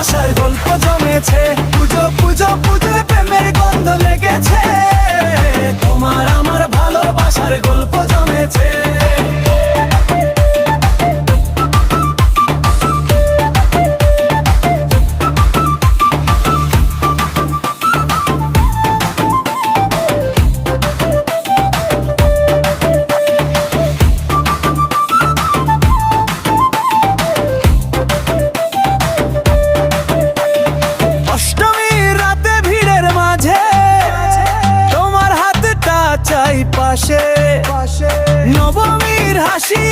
ভালোবাসার গল্প জমেছে। পুজো পুজো পুজো প্রেমের গন্ধ লেগেছে, তোমার আমার ভালোবাসার গল্প জমেছে। পাশে নবমীর হাসি